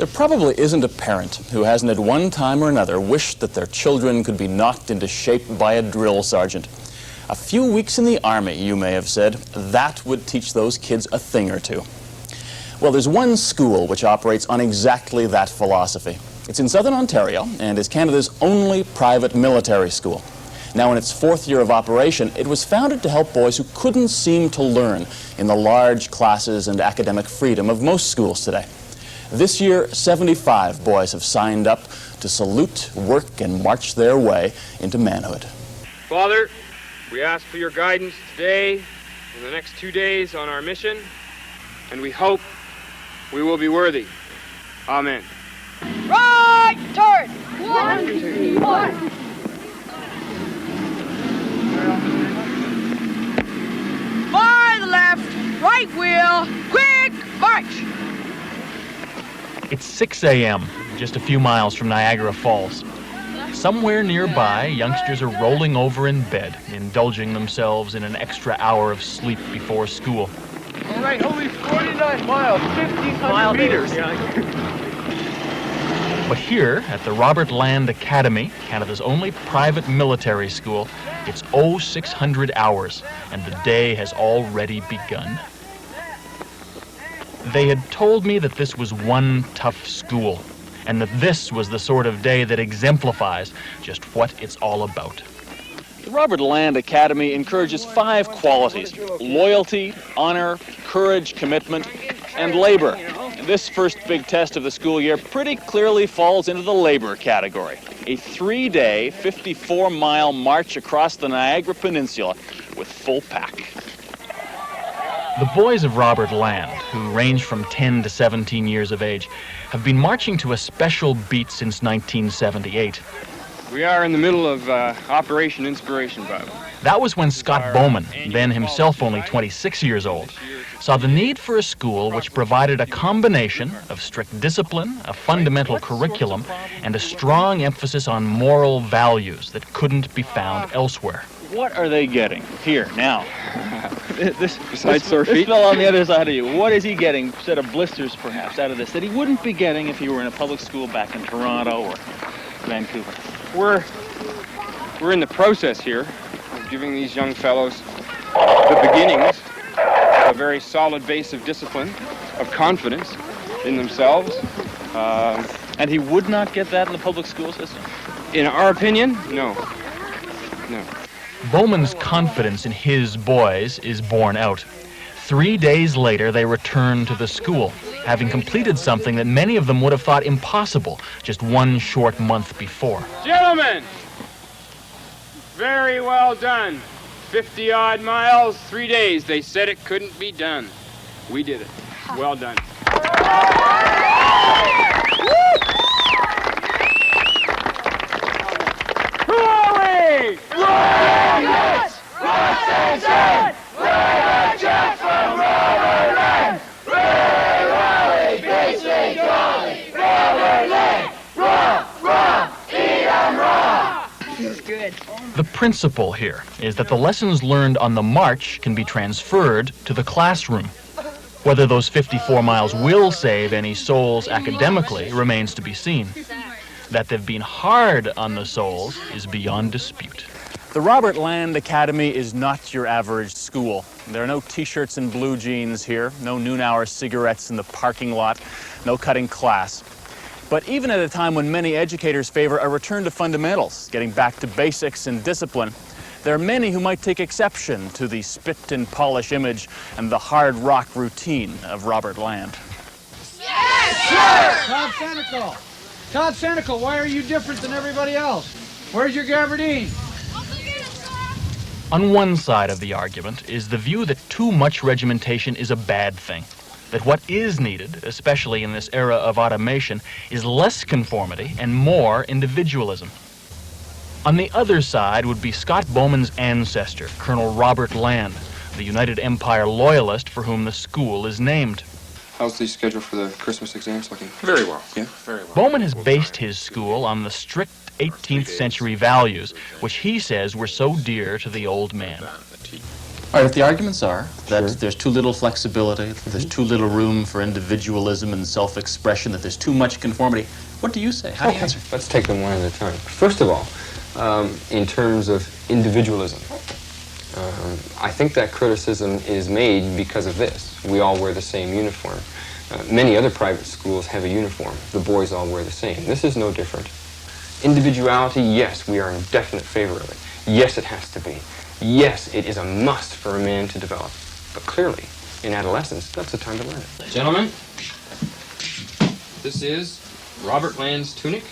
There probably isn't a parent who hasn't at one time or another wished that their children could be knocked into shape by a drill sergeant. A few weeks in the Army, you may have said, that would teach those kids a thing or two. Well, there's one school which operates on exactly that philosophy. It's in southern Ontario and is Canada's only private military school. Now, in its fourth year of operation, it was founded to help boys who couldn't seem to learn in the large classes and academic freedom of most schools today. This year, 75 boys have signed up to salute, work, and march their way into manhood. Father, we ask for your guidance today and the next 2 days on our mission, and we hope we will be worthy. Amen. Right turn! 1, 2, 1. By the left, right wheel, quick march! It's 6 a.m., just a few miles from Niagara Falls. Somewhere nearby, youngsters are rolling over in bed, indulging themselves in an extra hour of sleep before school. All right, only 49 miles, 1,500 meters. But here, at the Robert Land Academy, Canada's only private military school, it's 0600 hours, and the day has already begun. They had told me that this was one tough school, and that this was the sort of day that exemplifies just what it's all about. The Robert Land Academy encourages 5 qualities: loyalty, honor, courage, commitment, and labor. This first big test of the school year pretty clearly falls into the labor category. A 3-day, 54-mile march across the Niagara Peninsula with full pack. The boys of Robert Land, who range from 10 to 17 years of age, have been marching to a special beat since 1978. We are in the middle of Operation Inspiration, Bob. That was when Scott Bowman, then himself only 26 years old, saw the need for a school which provided a combination of strict discipline, a fundamental curriculum, and a strong emphasis on moral values that couldn't be found elsewhere. What are they getting here now? This fellow on the other side of you, what is he getting, set of blisters perhaps, out of this that he wouldn't be getting if he were in a public school back in Toronto or Vancouver? We're in the process here of giving these young fellows the beginnings of a very solid base of discipline, of confidence in themselves. And he would not get that in the public school system? In our opinion, no. No. Bowman's confidence in his boys is borne out. 3 days later, they return to the school, having completed something that many of them would have thought impossible just one short month before. Gentlemen, very well done. 50-odd miles, 3 days. They said it couldn't be done. We did it. Well done. Who are we? Rockets! Rockets! We're the Jets from Robert Land! We rally, basic jolly! Robert Land! Raw! Eat 'em raw! Feels good. The principle here is that the lessons learned on the march can be transferred to the classroom. Whether those 54 miles will save any souls academically remains to be seen. That they've been hard on the souls is beyond dispute. The Robert Land Academy is not your average school. There are no t-shirts and blue jeans here, no noon-hour cigarettes in the parking lot, no cutting class. But even at a time when many educators favor a return to fundamentals, getting back to basics and discipline, there are many who might take exception to the spit and polish image and the hard rock routine of Robert Land. Yes, sir! Todd Senecal, why are you different than everybody else? Where's your gabardine? On one side of the argument is the view that too much regimentation is a bad thing, that what is needed, especially in this era of automation, is less conformity and more individualism. On the other side would be Scott Bowman's ancestor, Colonel Robert Land, the United Empire loyalist for whom the school is named. How's the schedule for the Christmas exams looking? Very well. Yeah? Very well. Bowman has based his school on the strict 18th century values, which he says were so dear to the old man. All right, if the arguments are that Sure. there's too little flexibility, that there's too little room for individualism and self-expression, that there's too much conformity, what do you say? How do you answer? Let's take them one at a time. First of all, in terms of individualism, I think that criticism is made because of this. We all wear the same uniform. Many other private schools have a uniform. The boys all wear the same. This is no different. Individuality, yes, we are in definite favor of it. Yes, it has to be. Yes, it is a must for a man to develop. But clearly, in adolescence, that's the time to learn it. Gentlemen, this is Robert Land's tunic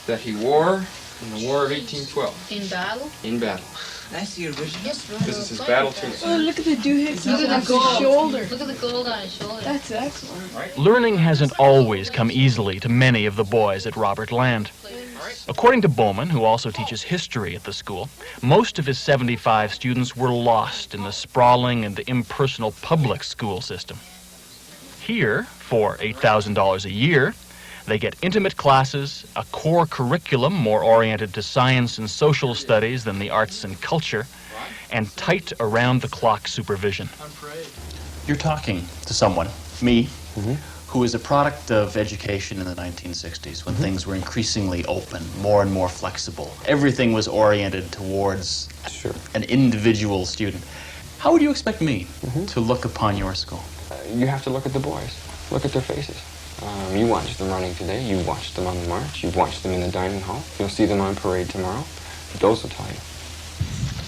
that he wore in the War of 1812. In battle? In battle. That's the original. Yes, right. This is his battle tunic. Oh, look at the doohickeys Look on at his the gold. shoulder. Look at the gold on his shoulder. That's excellent. Learning hasn't always come easily to many of the boys at Robert Land. According to Bowman, who also teaches history at the school, most of his 75 students were lost in the sprawling and impersonal public school system. Here, for $8,000 a year, they get intimate classes, a core curriculum more oriented to science and social studies than the arts and culture, and tight around-the-clock supervision. You're talking to someone, me, who is a product of education in the 1960s when things were increasingly open, more and more flexible. Everything was oriented towards Sure. an individual student. How would you expect me to look upon your school? You have to look at the boys. Look at their faces. You watched them running today. You watched them on the march. You watched them in the dining hall. You'll see them on parade tomorrow. Those will tell you.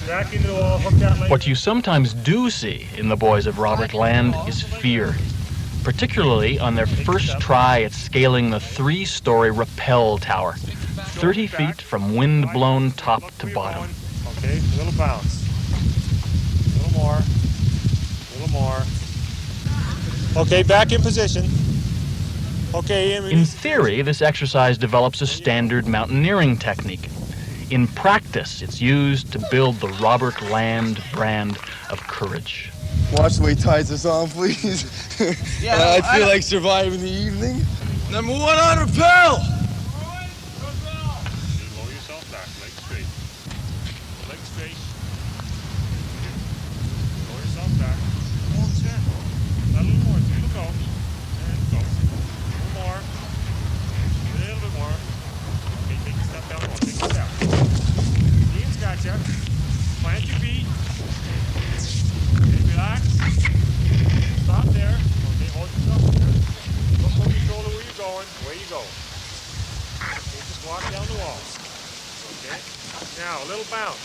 Back into the wall, hook that leg. What you sometimes do see in the boys of Robert Land is fear, particularly on their first try at scaling the 3-story rappel tower, 30 feet from wind-blown top to bottom. Okay, a little bounce. A little more. A little more. Okay, back in position. Okay, In theory, this exercise develops a standard mountaineering technique. In practice, it's used to build the Robert Land brand of courage. Watch the way he ties us on, please. I feel like surviving the evening. Number 1 on rappel! Lower yourself back, leg straight. Leg straight. Lower yourself back. Come on, chin. A little more, there you go. There you go. A little more. A little bit more. Okay, take a step down more. Take a step. Knees got you. Plant your feet. Okay, relax. Stop there. Okay, hold yourself there. Look over your shoulder where you're going. Where you go. Okay, just walk down the wall. Okay. Now, a little bounce.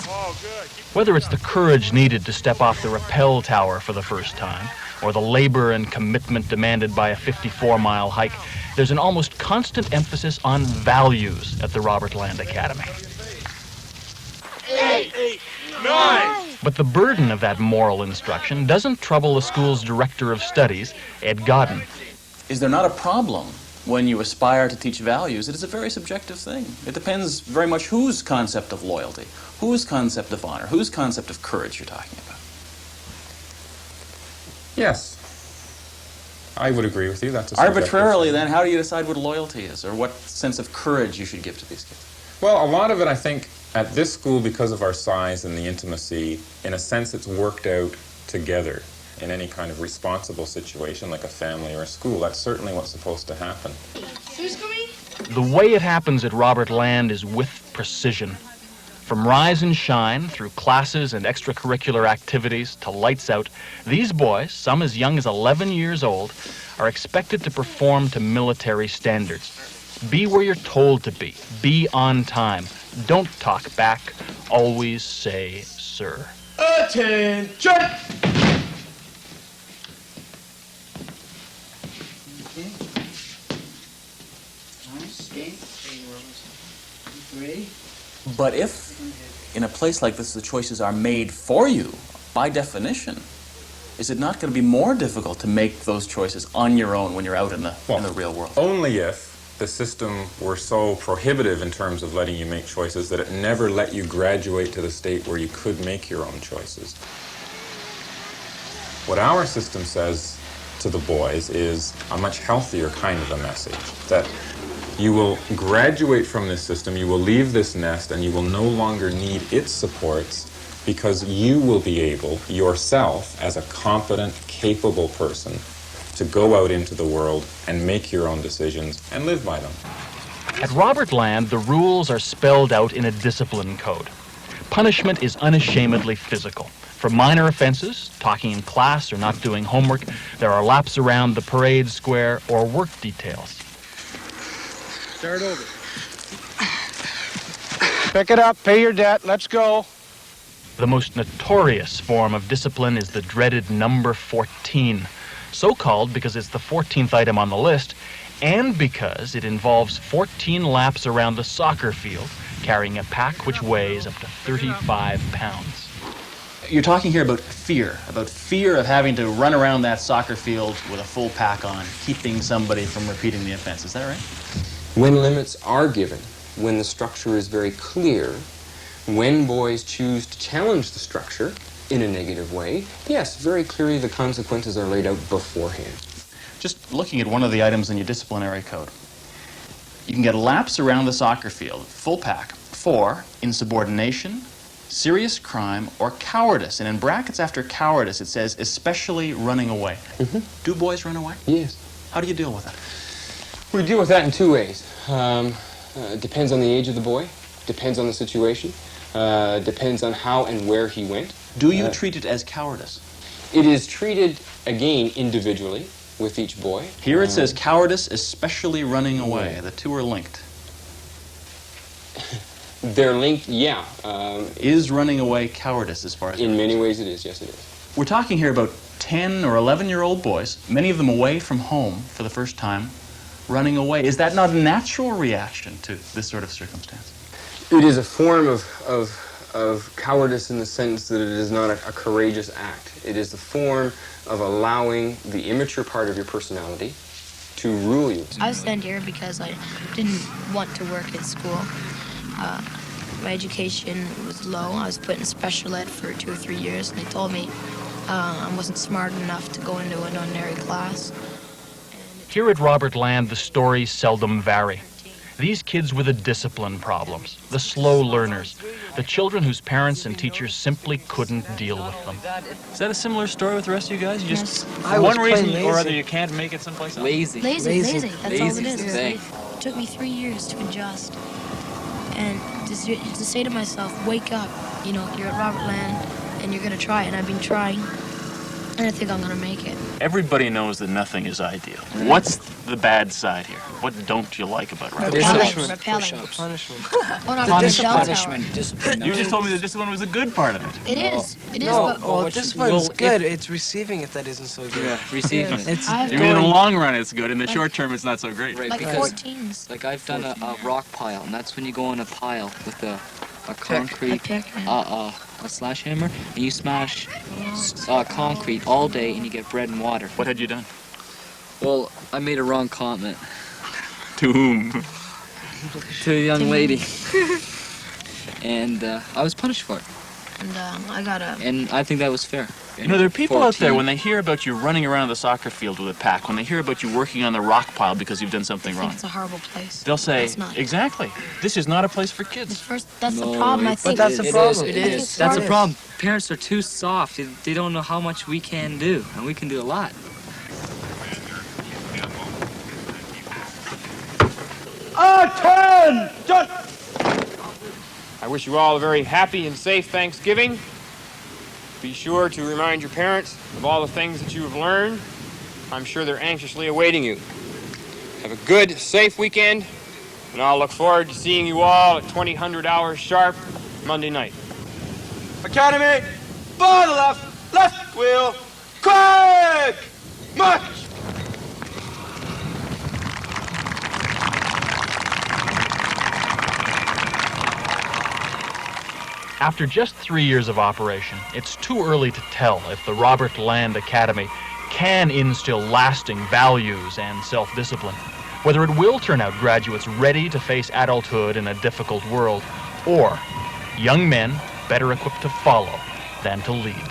Oh, good. Whether it's the courage needed to step off the rappel tower for the first time, or the labor and commitment demanded by a 54-mile hike, there's an almost constant emphasis on values at the Robert Land Academy. 8, 9. But the burden of that moral instruction doesn't trouble the school's director of studies, Ed Godden. Is there not a problem when you aspire to teach values? It is a very subjective thing. It depends very much whose concept of loyalty, whose concept of honor, whose concept of courage you're talking about. Yes. I would agree with you. That's a subjective Arbitrarily, thing. then, how do you decide what loyalty is, or what sense of courage you should give to these kids? Well, a lot of it, I think, at this school, because of our size and the intimacy, in a sense, it's worked out together in any kind of responsible situation, like a family or a school. That's certainly what's supposed to happen. The way it happens at Robert Land is with precision. From rise and shine, through classes and extracurricular activities to lights out, these boys, some as young as 11 years old, are expected to perform to military standards. Be where you're told to be. Be on time. Don't talk back. Always say, sir. Attention! But if, in a place like this, the choices are made for you, by definition, is it not going to be more difficult to make those choices on your own when you're out in the real world? Only if the system were so prohibitive in terms of letting you make choices that it never let you graduate to the state where you could make your own choices. What our system says to the boys is a much healthier kind of a message, that you will graduate from this system, you will leave this nest, and you will no longer need its supports, because you will be able, yourself, as a competent, capable person, to go out into the world and make your own decisions and live by them. At Robert Land, the rules are spelled out in a discipline code. Punishment is unashamedly physical. For minor offenses, talking in class or not doing homework, there are laps around the parade square or work details. Start over. Pick it up, pay your debt, let's go. The most notorious form of discipline is the dreaded number 14, so called because it's the 14th item on the list and because it involves 14 laps around the soccer field, carrying a pack which weighs up to 35 pounds. You're talking here about fear of having to run around that soccer field with a full pack on, keeping somebody from repeating the offense. Is that right? When limits are given, when the structure is very clear, when boys choose to challenge the structure in a negative way, yes, very clearly the consequences are laid out beforehand. Just looking at one of the items in your disciplinary code, you can get laps around the soccer field, full pack, for insubordination, serious crime, or cowardice. And in brackets after cowardice, it says, especially running away. Mm-hmm. Do boys run away? Yes. How do you deal with that? We deal with that in two ways. Depends on the age of the boy, depends on the situation, depends on how and where he went. Do you treat it as cowardice? It is treated, again, individually with each boy. Here it says cowardice, especially running away. The two are linked. They're linked, yeah. Is running away cowardice as far as... In many ways it is, yes it is. We're talking here about 10 or 11-year-old boys, many of them away from home for the first time, running away. Is that not a natural reaction to this sort of circumstance? It is a form of cowardice in the sense that it is not a courageous act. It is the form of allowing the immature part of your personality to rule you. I was sent here because I didn't want to work at school. My education was low. I was put in special ed for 2 or 3 years, and they told me I wasn't smart enough to go into an ordinary class. Here at Robert Land, the stories seldom vary. These kids were the discipline problems, the slow learners, the children whose parents and teachers simply couldn't deal with them. Is that a similar story with the rest of you guys? You just, I for was one reason lazy. or other, you can't make it someplace else? Lazy. Lazy. That's all it Lazy's the is. thing. It took me 3 years to adjust. And to say to myself, wake up, you know, you're at Robert Land, and you're going to try it, and I've been trying, and I think I'm going to make it. Everybody knows that nothing is ideal. What's the bad side here? What don't you like about Robert Land? Repelling. Punishment. Oh, no, Discipline. You just told me the discipline was a good part of it. It is. It is. No, But well, discipline's good. It's receiving it that isn't so good. Yeah, receiving. It's I've You mean in the long run it's good, in the short term it's not so great. Right, like because 14s. like I've done a rock pile, and that's when you go in a pile with a concrete a slash hammer, and you smash concrete all day, and you get bread and water. What had you done? Well, I made a wrong comment To whom? to a young lady, and I was punished for it. And I got a... And I think that was fair. You know, there are people out there, 14. when they hear about you running around the soccer field with a pack, when they hear about you working on the rock pile because you've done something I think wrong, it's a horrible place. they'll say, It's not. exactly, this is not a place for The kids. first, that's the No, problem, I it's- think. But that's the problem. It I think is. it's That's the hard. problem. Parents are too soft. They don't know how much we can do, and we can do a lot. Attention! I wish you all a very happy and safe Thanksgiving. Be sure to remind your parents of all the things that you have learned. I'm sure they're anxiously awaiting you. Have a good, safe weekend, and I'll look forward to seeing you all at 2000 hours sharp Monday night. Academy, far to the left wheel, quick, march! After just 3 years of operation, it's too early to tell if the Robert Land Academy can instill lasting values and self-discipline, whether it will turn out graduates ready to face adulthood in a difficult world, or young men better equipped to follow than to lead.